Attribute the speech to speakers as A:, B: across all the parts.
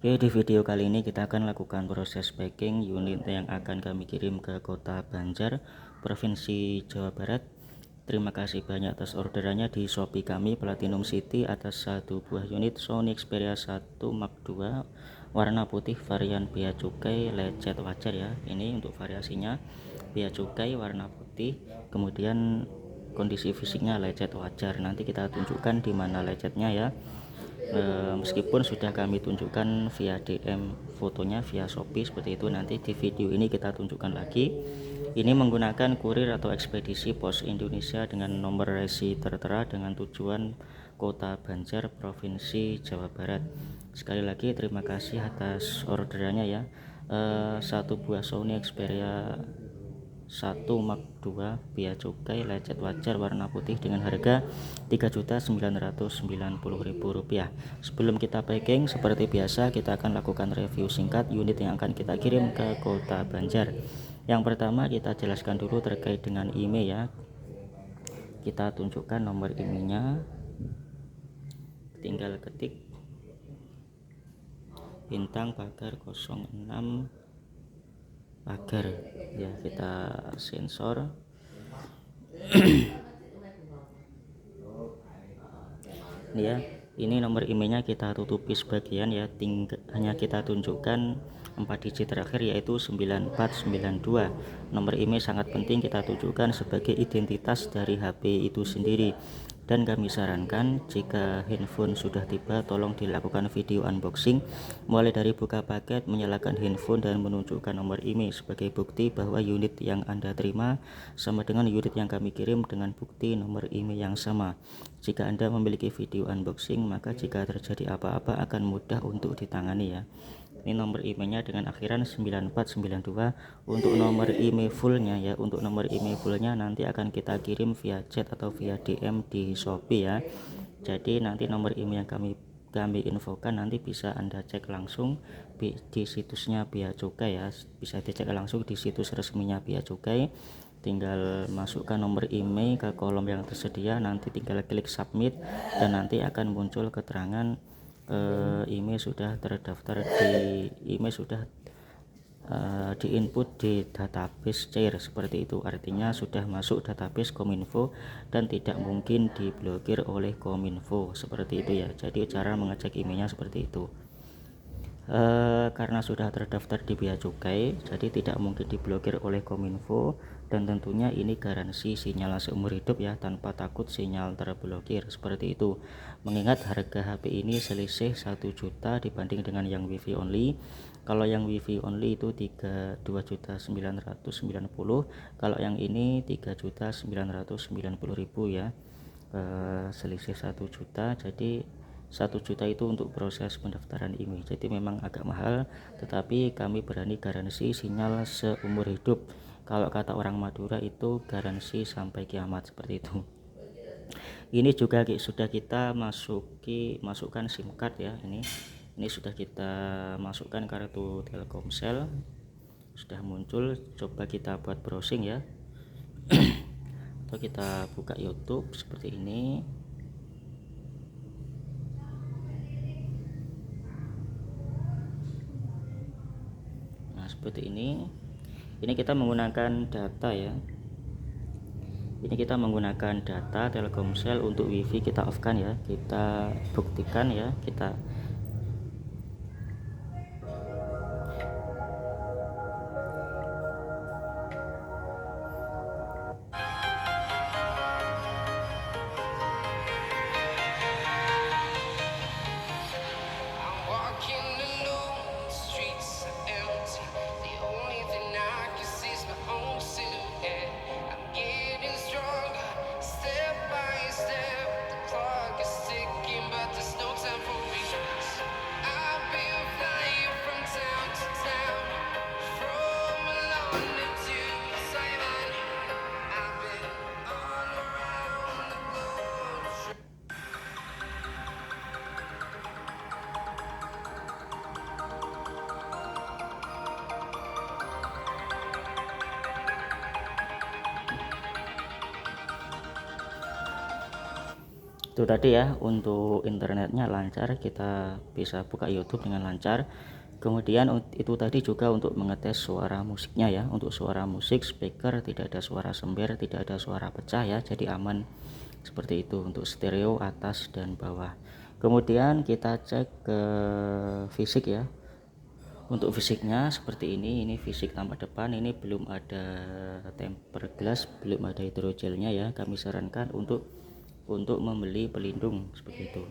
A: Oke, di video kali ini kita akan lakukan proses packing unit yang akan kami kirim ke Kota Banjar, Provinsi Jawa Barat. Terima kasih banyak atas orderannya di Shopee kami Platinum City atas satu buah unit Sony Xperia 1 Mark II warna putih varian bea cukai lecet wajar ya. Ini untuk variasinya bea cukai warna putih, kemudian kondisi fisiknya lecet wajar. Nanti kita tunjukkan di mana lecetnya ya. Meskipun sudah kami tunjukkan via DM fotonya via Shopee seperti itu, nanti di video ini kita tunjukkan lagi. Ini menggunakan kurir atau ekspedisi Pos Indonesia dengan nomor resi tertera dengan tujuan Kota Banjar, Provinsi Jawa Barat. Sekali lagi terima kasih atas orderannya ya. Satu buah Sony Xperia 1 Mark II bea cukai lecet wajar warna putih dengan harga Rp3.990.000. Sebelum kita packing seperti biasa, kita akan lakukan review singkat unit yang akan kita kirim ke Kota Banjar. Yang pertama kita jelaskan dulu terkait dengan IMEI ya. Kita tunjukkan nomor IMEI-nya, tinggal ketik bintang pagar 06 pagar ya, kita sensor. Ini ya, ini nomor IMEI-nya kita tutupi sebagian ya, hanya kita tunjukkan 4 digit terakhir yaitu 9492. Nomor IMEI sangat penting kita tunjukkan sebagai identitas dari HP itu sendiri. Dan kami sarankan jika handphone sudah tiba, tolong dilakukan video unboxing mulai dari buka paket, menyalakan handphone dan menunjukkan nomor IMEI sebagai bukti bahwa unit yang Anda terima sama dengan unit yang kami kirim dengan bukti nomor IMEI yang sama. Jika Anda memiliki video unboxing, maka jika terjadi apa-apa akan mudah untuk ditangani ya. Ini nomor IMEI-nya dengan akhiran 9492. Untuk nomor IMEI fullnya ya, untuk nomor IMEI fullnya nanti akan kita kirim via chat atau via DM di Shopee ya. Jadi nanti nomor IMEI yang kami infokan nanti bisa Anda cek langsung di situsnya Bea Cukai ya, bisa dicek langsung di situs resminya Bea Cukai. Tinggal masukkan nomor IMEI ke kolom yang tersedia, nanti tinggal klik submit dan nanti akan muncul keterangan IMEI sudah terdaftar di IMEI sudah di input di database CAIR seperti itu, artinya sudah masuk database Kominfo dan tidak mungkin diblokir oleh Kominfo seperti itu ya. Jadi cara mengecek IMEI-nya seperti itu. Karena sudah terdaftar di Bea Cukai, jadi tidak mungkin diblokir oleh Kominfo, dan tentunya ini garansi sinyal seumur hidup ya, tanpa takut sinyal terblokir seperti itu. Mengingat harga HP ini selisih 1 juta dibanding dengan yang WiFi only. Kalau yang WiFi only itu 2.990.000, kalau yang ini 3.990.000 ya. Selisih 1 juta, jadi 1 juta itu untuk proses pendaftaran IMEI, jadi memang agak mahal, tetapi kami berani garansi sinyal seumur hidup. Kalau kata orang Madura itu garansi sampai kiamat seperti itu. Ini juga sudah kita masukkan SIM card ya. Ini sudah kita masukkan kartu Telkomsel, sudah muncul. Coba kita buat browsing ya. Atau kita buka YouTube seperti ini. Seperti ini kita menggunakan data ya. Ini kita menggunakan data Telkomsel. Untuk WiFi kita off kan ya, kita buktikan ya. Kita Itu tadi ya, untuk internetnya lancar, kita bisa buka YouTube dengan lancar. Kemudian itu tadi juga untuk mengetes suara musiknya ya. Untuk suara musik, speaker tidak ada suara sember, tidak ada suara pecah ya, jadi aman seperti itu untuk stereo atas dan bawah. Kemudian kita cek ke fisik ya. Untuk fisiknya seperti ini fisik tampak depan, ini belum ada tempered glass, belum ada hidrogelnya ya. Kami sarankan untuk membeli pelindung seperti itu.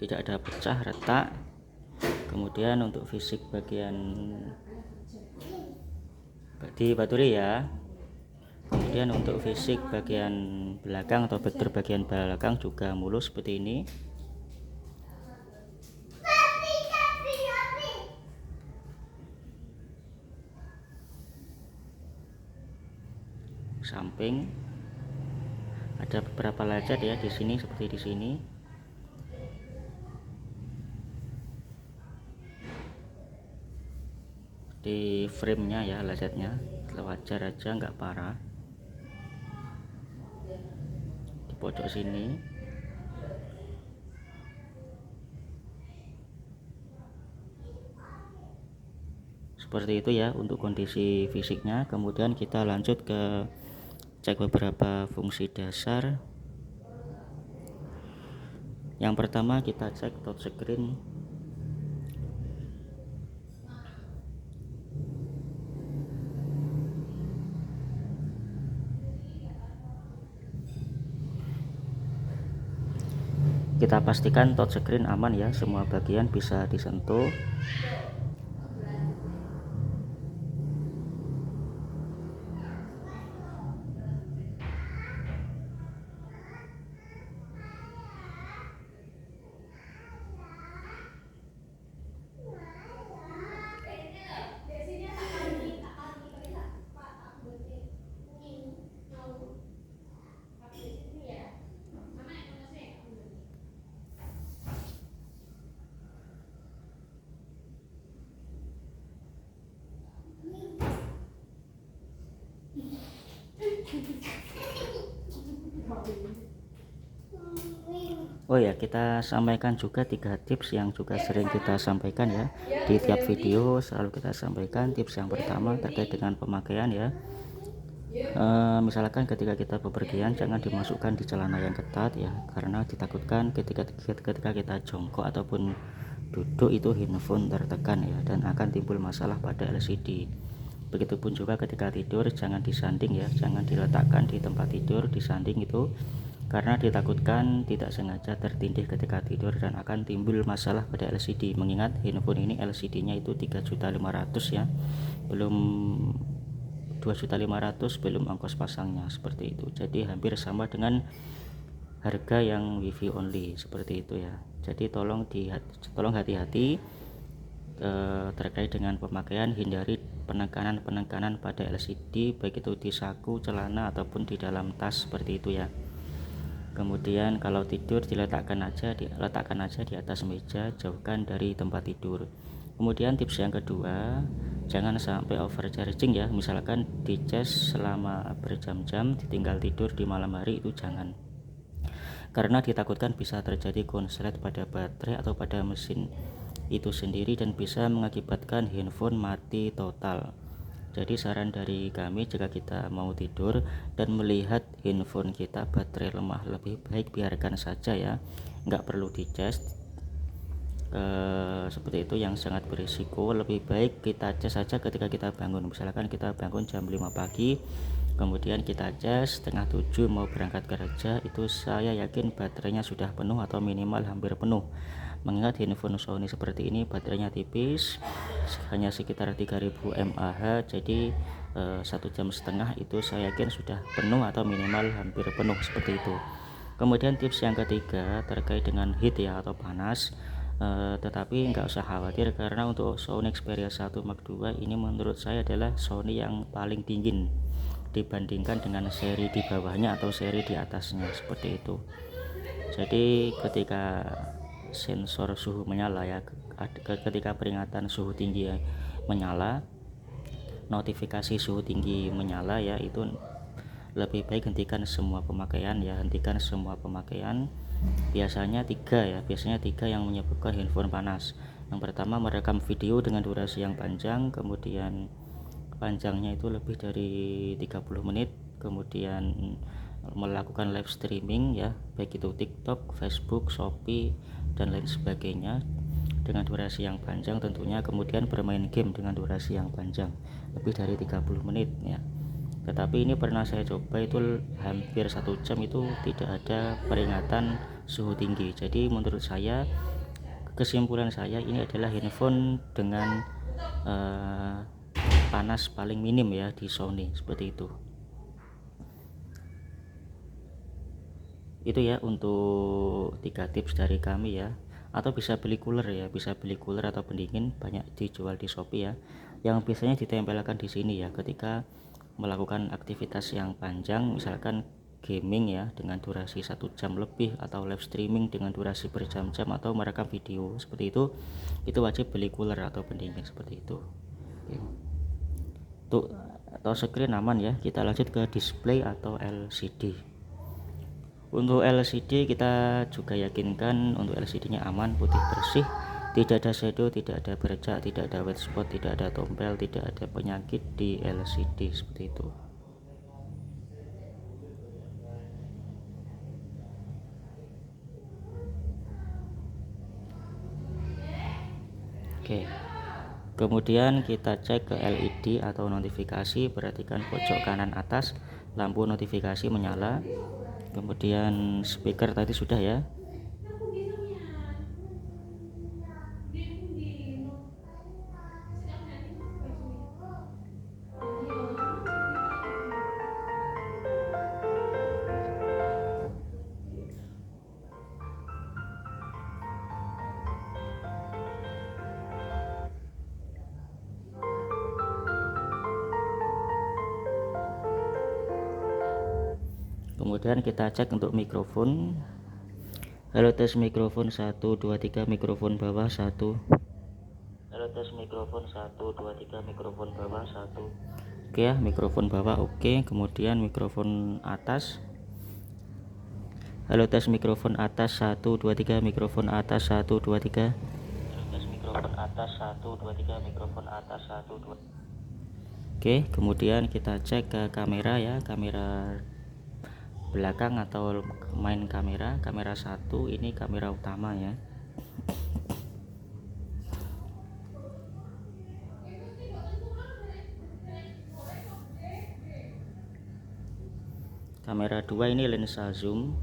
A: Tidak ada pecah retak. Kemudian untuk fisik bagian di baturi ya. Kemudian untuk fisik bagian belakang atau backdoor bagian belakang juga mulus seperti ini. Samping ada beberapa lecet ya di sini, seperti di sini. Di framenya ya lecetnya wajar aja, nggak parah. Di pojok sini seperti itu ya untuk kondisi fisiknya. Kemudian kita lanjut ke cek beberapa fungsi dasar. Yang pertama kita cek touchscreen. Kita pastikan touchscreen aman ya, semua bagian bisa disentuh. Oh ya, kita sampaikan juga 3 tips yang juga sering kita sampaikan ya di tiap video. Selalu kita sampaikan tips yang pertama terkait dengan pemakaian ya. Misalkan ketika kita bepergian jangan dimasukkan di celana yang ketat ya, karena ditakutkan ketika kita jongkok ataupun duduk itu handphone tertekan ya, dan akan timbul masalah pada LCD. Begitupun juga ketika tidur jangan disanding ya, jangan diletakkan di tempat tidur, disanding itu karena ditakutkan tidak sengaja tertindih ketika tidur dan akan timbul masalah pada LCD. Mengingat handphone ini LCD nya itu 3.500.000 ya, belum 2.500.000 belum ongkos pasangnya, seperti itu. Jadi hampir sama dengan harga yang wifi only, seperti itu ya. Jadi tolong hati-hati terkait dengan pemakaian. Hindari penekanan pada LCD, baik itu di saku, celana ataupun di dalam tas, seperti itu ya. Kemudian kalau tidur diletakkan aja di atas meja, jauhkan dari tempat tidur. Kemudian tips yang kedua, jangan sampai overcharging ya. Misalkan di cas selama berjam-jam, ditinggal tidur di malam hari, itu jangan, karena ditakutkan bisa terjadi konslet pada baterai atau pada mesin itu sendiri dan bisa mengakibatkan handphone mati total. Jadi saran dari kami, jika kita mau tidur dan melihat handphone kita baterai lemah, lebih baik biarkan saja ya, nggak perlu dicas. Seperti itu yang sangat berisiko. Lebih baik kita cas saja ketika kita bangun. Misalkan kita bangun jam 5 pagi, kemudian kita cas setengah 7 mau berangkat kerja, itu saya yakin baterainya sudah penuh atau minimal hampir penuh. Mengingat handphone Sony seperti ini baterainya tipis, hanya sekitar 3000 mAh, jadi 1,5 jam itu saya yakin sudah penuh atau minimal hampir penuh, seperti itu. Kemudian tips yang ketiga terkait dengan heat ya atau panas. tetapi nggak usah khawatir karena untuk Sony Xperia 1 Mark II ini menurut saya adalah Sony yang paling dingin dibandingkan dengan seri di bawahnya atau seri di atasnya, seperti itu. Jadi ketika sensor suhu menyala ya, ketika peringatan suhu tinggi menyala, notifikasi suhu tinggi menyala ya, itu lebih baik hentikan semua pemakaian ya, hentikan semua pemakaian. Biasanya tiga yang menyebabkan handphone panas. Yang pertama, merekam video dengan durasi yang panjang, kemudian panjangnya itu lebih dari 30 menit, kemudian melakukan live streaming ya, baik itu TikTok, Facebook, Shopee dan lain sebagainya dengan durasi yang panjang tentunya, kemudian bermain game dengan durasi yang panjang lebih dari 30 menit ya. Tetapi ini pernah saya coba itu hampir 1 jam itu tidak ada peringatan suhu tinggi. Jadi menurut saya, kesimpulan saya, ini adalah handphone dengan panas paling minim ya di Sony, seperti itu. Itu ya untuk 3 tips dari kami ya. Atau bisa beli cooler ya, bisa beli cooler atau pendingin, banyak dijual di Shopee ya, yang biasanya ditempelkan di sini ya ketika melakukan aktivitas yang panjang, misalkan gaming ya dengan durasi 1 jam lebih, atau live streaming dengan durasi berjam-jam, atau merekam video seperti itu wajib beli cooler atau pendingin seperti itu. Untuk atau screen aman ya, kita lanjut ke display atau LCD. Untuk LCD kita juga yakinkan untuk LCD nya aman, putih bersih, tidak ada shadow, tidak ada bercak, tidak ada white spot, tidak ada tompel, tidak ada penyakit di LCD, seperti itu. Oke, kemudian kita cek ke LED atau notifikasi. Perhatikan pojok kanan atas, lampu notifikasi menyala. Kemudian speaker tadi sudah ya. Kemudian kita cek untuk mikrofon. Halo, tes mikrofon 1 2 3, mikrofon bawah 1. Halo, tes mikrofon 1 2 3, mikrofon bawah 1. Oke ya, mikrofon bawah oke. Kemudian mikrofon atas. Halo, tes mikrofon atas 1 2 3, mikrofon atas 1 2 3. Halo, tes mikrofon atas 1 2 3, mikrofon atas 1 2. Oke, kemudian kita cek ke kamera ya, kamera belakang atau main kamera 1, ini kamera utama ya. Kamera 2 ini lensa zoom.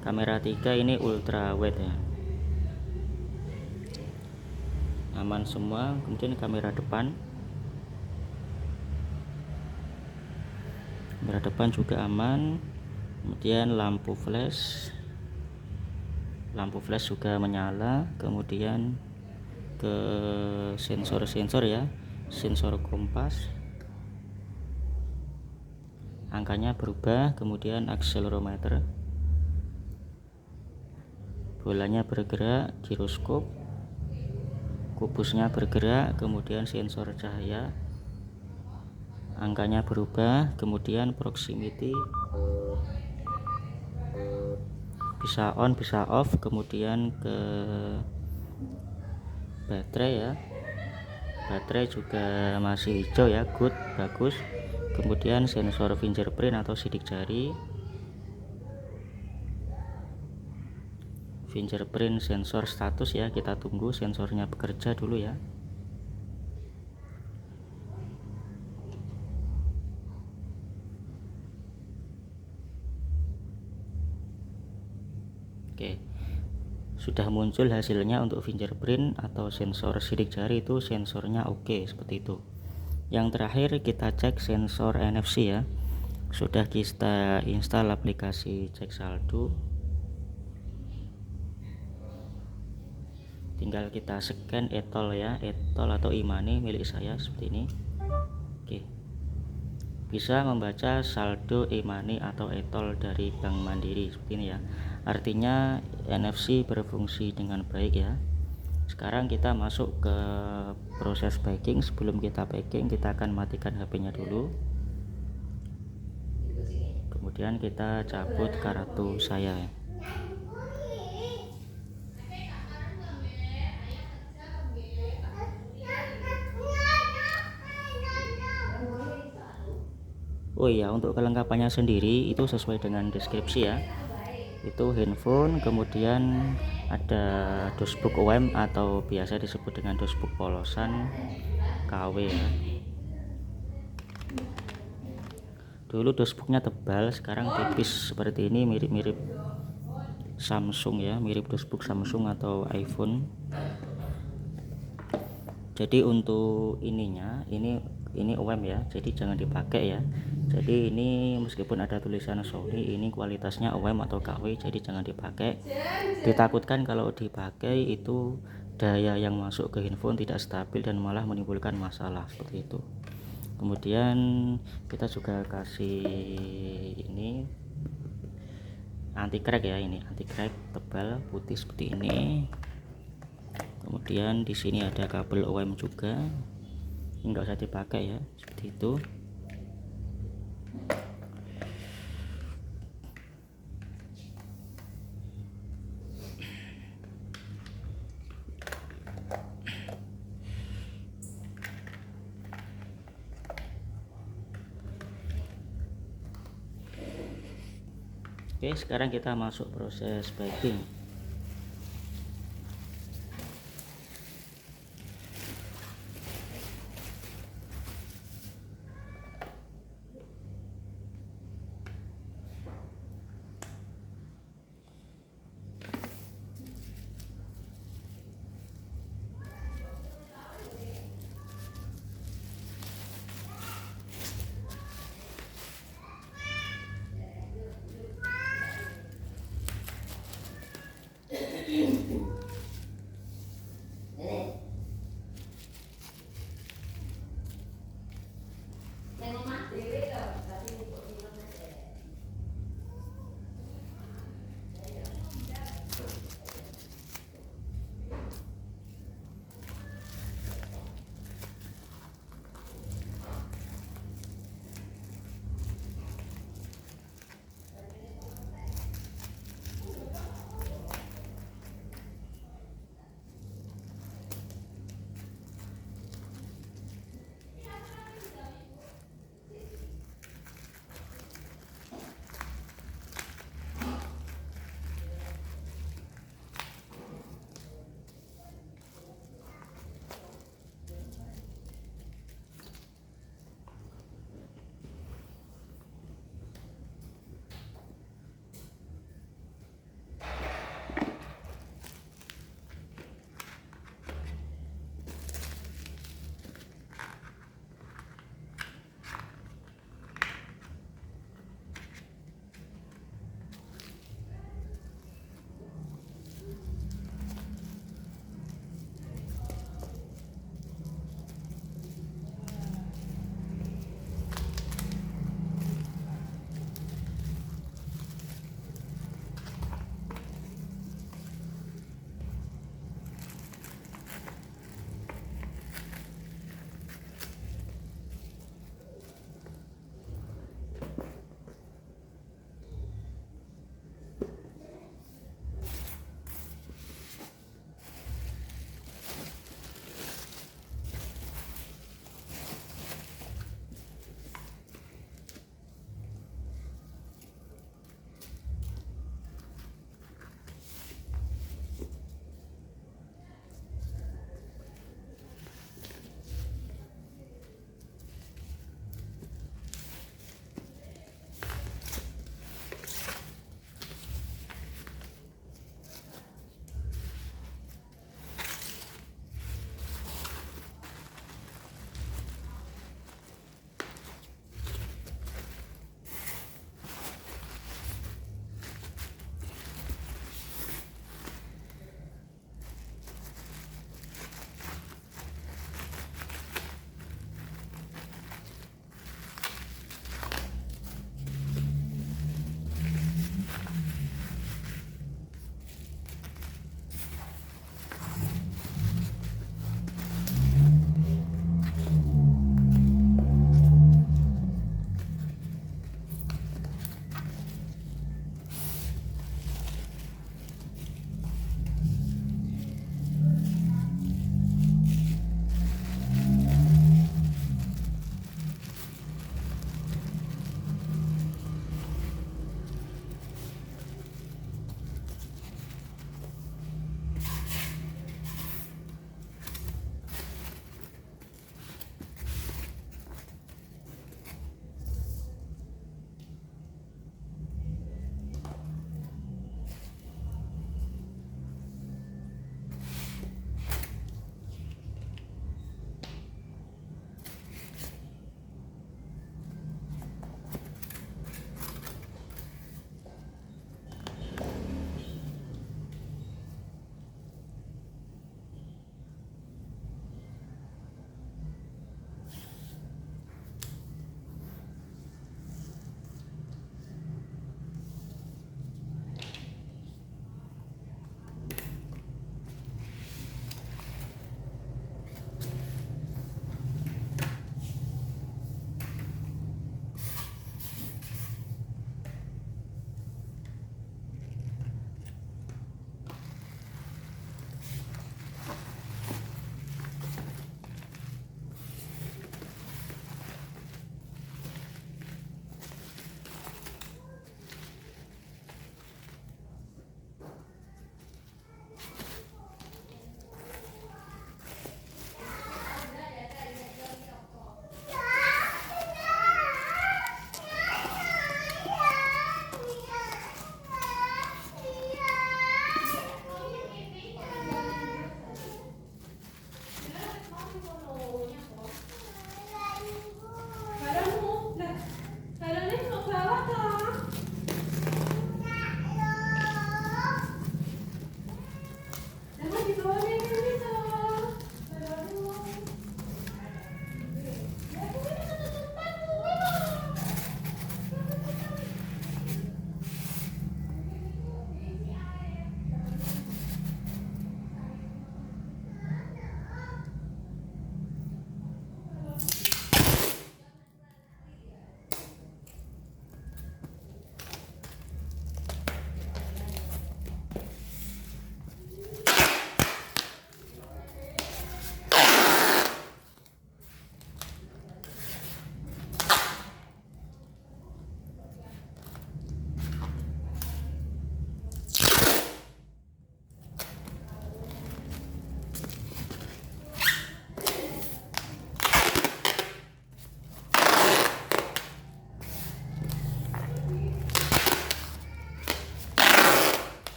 A: Kamera 3 ini ultra wide ya, aman semua. Kemudian kamera depan juga aman. Kemudian lampu flash juga menyala. Kemudian ke sensor ya, sensor kompas, angkanya berubah. Kemudian akselerometer, bolanya bergerak, giroskop, kubusnya bergerak. Kemudian sensor cahaya, angkanya berubah. Kemudian proximity, bisa on bisa off. Kemudian ke baterai ya, baterai juga masih hijau ya, good, bagus. Kemudian sensor fingerprint atau sidik jari, fingerprint sensor status ya, kita tunggu sensornya bekerja dulu ya. Oke, sudah muncul hasilnya untuk fingerprint atau sensor sidik jari, itu sensornya oke, seperti itu. Yang terakhir kita cek sensor NFC ya. Sudah kita install aplikasi cek saldo. tinggal kita scan etol ya, etol atau e-money milik saya seperti ini. Oke, bisa membaca saldo e-money atau etol dari Bank Mandiri seperti ini ya. Artinya NFC berfungsi dengan baik ya. Sekarang kita masuk ke proses packing. Sebelum kita packing, kita akan matikan HP-nya dulu. Kemudian kita cabut kartu saya. Oh iya, untuk kelengkapannya sendiri itu sesuai dengan deskripsi ya. Itu handphone, kemudian ada dosbook UM atau biasa disebut dengan dosbook polosan KW ya. Dulu dosbooknya tebal, sekarang tipis seperti ini, mirip-mirip Samsung ya, mirip dosbook Samsung atau iPhone. Jadi untuk ininya, ini UM ya, jadi jangan dipakai ya. Jadi ini meskipun ada tulisan Sony, ini kualitasnya UM atau KW, jadi jangan dipakai. Ditakutkan kalau dipakai itu daya yang masuk ke handphone tidak stabil dan malah menimbulkan masalah seperti itu. Kemudian kita juga kasih ini anti crack ya, ini anti crack tebal putih seperti ini. Kemudian di sini ada kabel OM juga, enggak usah dipakai ya, seperti itu. Oke, sekarang kita masuk proses packing.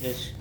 A: Yes.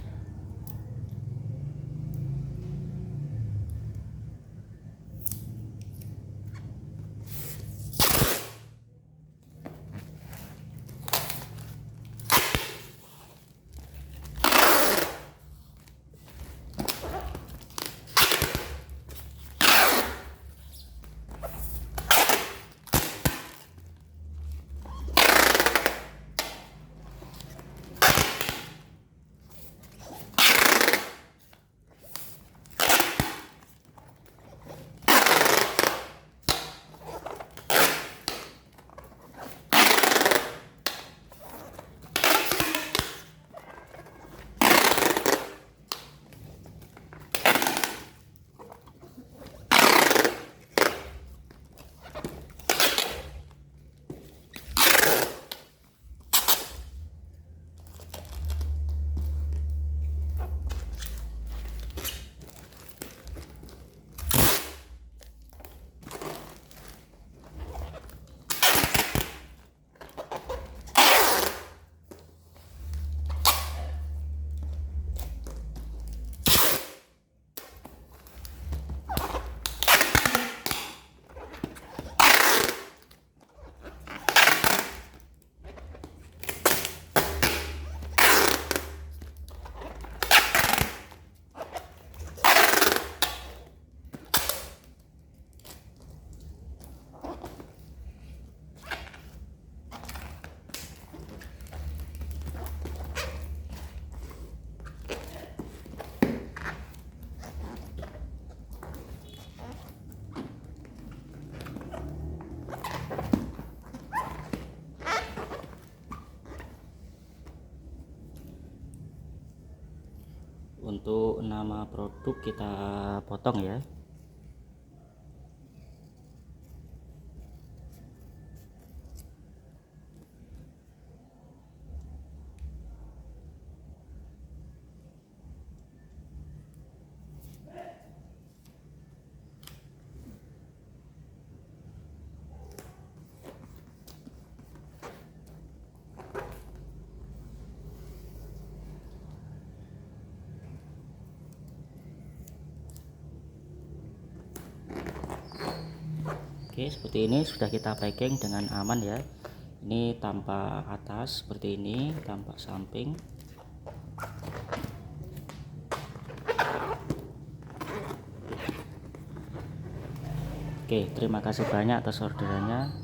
A: Untuk nama produk kita potong ya. Oke, seperti ini sudah kita packing dengan aman ya. Ini tampak atas seperti ini, tampak samping. Oke, terima kasih banyak atas orderannya.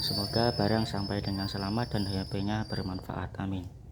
A: Semoga barang sampai dengan selamat dan HP-nya bermanfaat. Amin.